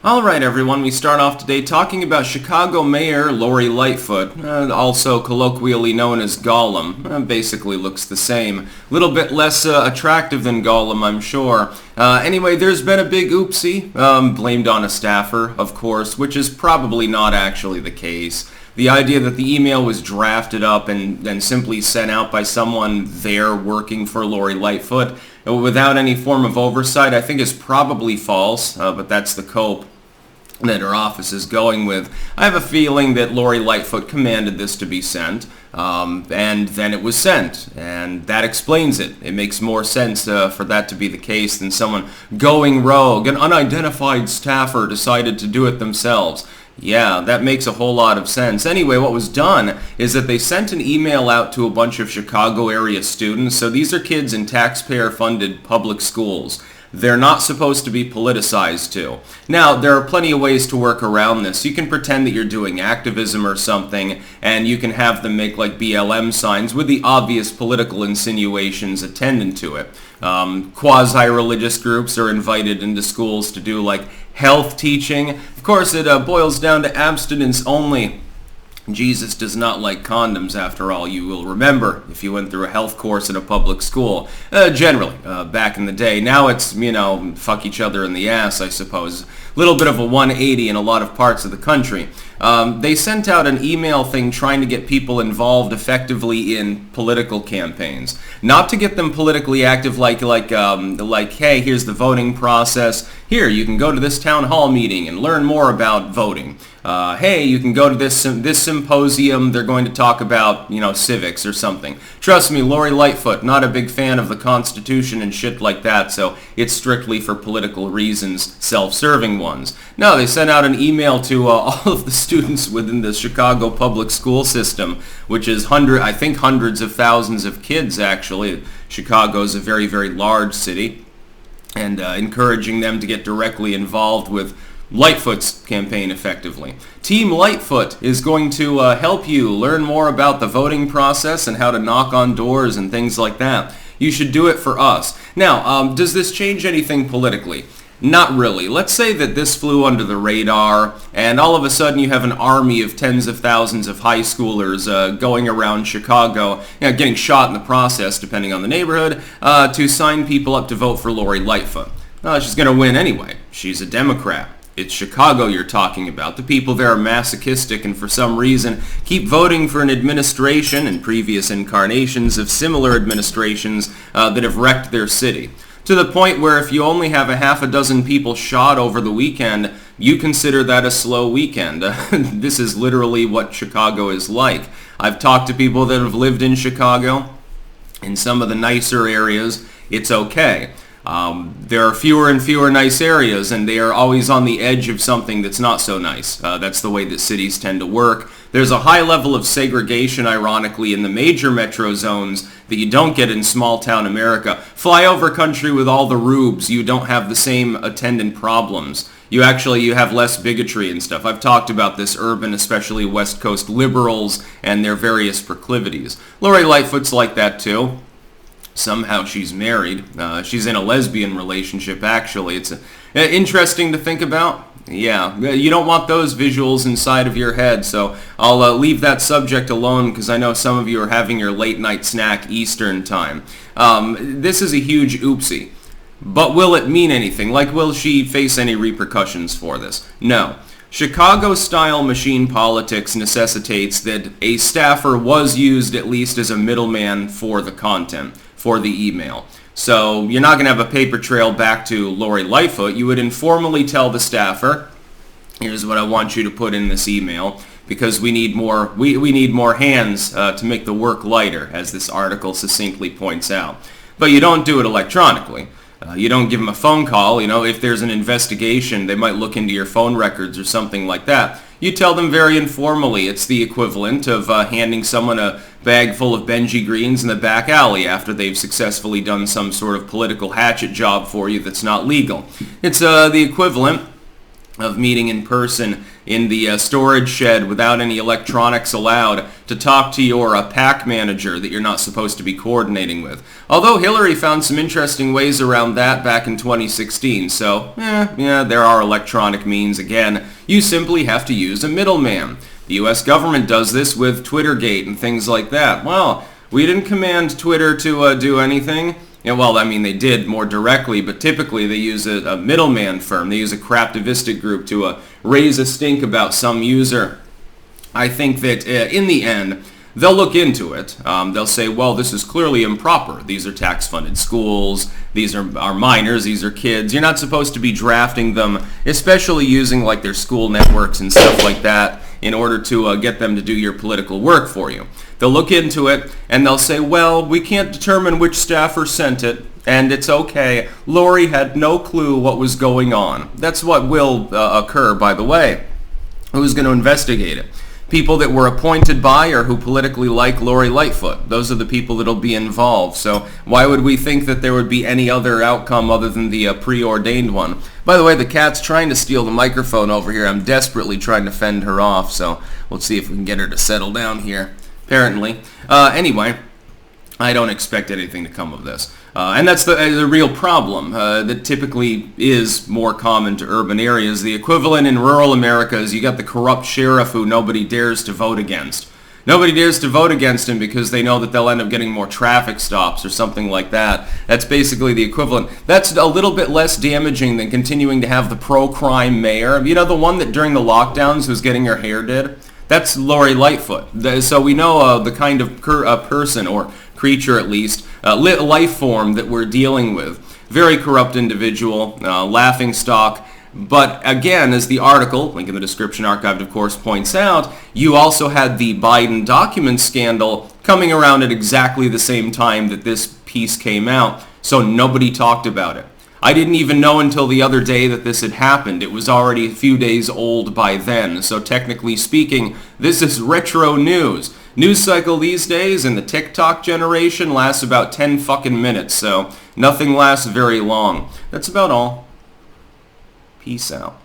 Alright everyone, we start off today talking about Chicago Mayor Lorilightfoot, also colloquially known as Gollum. Basically looks the same. A little bit less attractive than Gollum, I'm sure. Anyway, there's been a big oopsie, blamed on a staffer, of course, which is probably not actually the case. The idea that the email was drafted up and simply sent out by someone there working for Lorilightfoot without any form of oversight, I think is probably false, but that's the cope that her office is going with. I have a feeling that Lorilightfoot commanded this to be sent, and then it was sent, and that explains it. It makes more sense for that to be the case than someone going rogue. An unidentified staffer decided to do it themselves. Yeah, that makes a whole lot of sense. Anyway, what was done is that they sent an email out to a bunch of Chicago area students. So these are kids in taxpayer-funded public schools. They're not supposed to be politicized too. Now, there are plenty of ways to work around this. You can pretend that you're doing activism or something, and you can have them make like BLM signs with the obvious political insinuations attendant to it. Quasi-religious groups are invited into schools to do like health teaching. Of course, it boils down to abstinence only. Jesus does not like condoms, after all. You will remember if you went through a health course in a public school. Generally, back in the day. Now it's, fuck each other in the ass, I suppose. A little bit of a 180 in a lot of parts of the country. They sent out an email thing trying to get people involved effectively in political campaigns. Not to get them politically active like, hey, here's the voting process. Here, you can go to this town hall meeting and learn more about voting. Hey, you can go to this symposium. They're going to talk about, civics or something. Trust me, Lorilightfoot, not a big fan of the Constitution and shit like that, so it's strictly for political reasons, self-serving ones. No, they sent out an email to all of the students within the Chicago public school system, which is hundreds of thousands of kids, actually. Chicago's a very, very large city, and encouraging them to get directly involved with Lightfoot's campaign effectively. Team Lightfoot is going to help you learn more about the voting process and how to knock on doors and things like that. You should do it for us. Now, does this change anything politically? Not really. Let's say that this flew under the radar, and all of a sudden you have an army of tens of thousands of high schoolers going around Chicago, getting shot in the process, depending on the neighborhood, to sign people up to vote for Lorilightfoot. She's going to win anyway. She's a Democrat. It's Chicago you're talking about. The people there are masochistic and for some reason keep voting for an administration and previous incarnations of similar administrations that have wrecked their city. To the point where if you only have a half a dozen people shot over the weekend, you consider that a slow weekend. This is literally what Chicago is like. I've talked to people that have lived in Chicago. In some of the nicer areas, it's okay. There are fewer and fewer nice areas, and they are always on the edge of something that's not so nice. That's the way that cities tend to work. There's a high level of segregation, ironically, in the major metro zones that you don't get in small-town America. Flyover country with all the rubes, you don't have the same attendant problems. You have less bigotry and stuff. I've talked about this urban, especially West Coast liberals and their various proclivities. Lorilightfoot's like that, too. Somehow she's married. She's in a lesbian relationship, actually. It's interesting to think about. Yeah, you don't want those visuals inside of your head, so I'll leave that subject alone because I know some of you are having your late night snack Eastern time. This is a huge oopsie. But will it mean anything? Like, will she face any repercussions for this? No. Chicago-style machine politics necessitates that a staffer was used at least as a middleman for the content, for the email. So you're not going to have a paper trail back to Lorilightfoot. You would informally tell the staffer, here's what I want you to put in this email, because we need more need more hands to make the work lighter, as this article succinctly points out. But you don't do it electronically. You don't give them a phone call. If there's an investigation, they might look into your phone records or something like that. You tell them very informally. It's the equivalent of handing someone a bag full of Benji Greens in the back alley after they've successfully done some sort of political hatchet job for you that's not legal. It's the equivalent of meeting in person in the storage shed without any electronics allowed to talk to your pack manager that you're not supposed to be coordinating with. Although Hillary found some interesting ways around that back in 2016, so, yeah, there are electronic means again. You simply have to use a middleman. The US government does this with Twittergate and things like that. Well, we didn't command Twitter to do anything. Yeah, well, I mean, they did more directly, but typically they use a middleman firm. They use a craptivistic group to raise a stink about some user. I think that in the end, they'll look into it. They'll say, well, this is clearly improper. These are tax-funded schools. These are minors. These are kids. You're not supposed to be drafting them, especially using like their school networks and stuff like that in order to get them to do your political work for you. They'll look into it and they'll say, well, we can't determine which staffer sent it, and it's okay. Lori had no clue what was going on. That's what will occur, by the way. Who's going to investigate it? People that were appointed by or who politically like Lorilightfoot. Those are the people that'll be involved. So why would we think that there would be any other outcome other than the preordained one? By the way, the cat's trying to steal the microphone over here. I'm desperately trying to fend her off, so let's see if we can get her to settle down here. Apparently. Anyway, I don't expect anything to come of this. And that's the real problem that typically is more common to urban areas. The equivalent in rural America is you got the corrupt sheriff who nobody dares to vote against. Nobody dares to vote against him because they know that they'll end up getting more traffic stops or something like that. That's basically the equivalent. That's a little bit less damaging than continuing to have the pro-crime mayor. You know, the one that during the lockdowns was getting her hair did? That's Lorilightfoot. So we know the kind of person, or creature at least, life form that we're dealing with. Very corrupt individual, laughing stock. But again, as the article, link in the description archived of course, points out, you also had the Biden document scandal coming around at exactly the same time that this piece came out, so nobody talked about it. I didn't even know until the other day that this had happened. It was already a few days old by then, so technically speaking, this is retro news. News cycle these days in the TikTok generation lasts about 10 fucking minutes, so nothing lasts very long. That's about all. Peace out.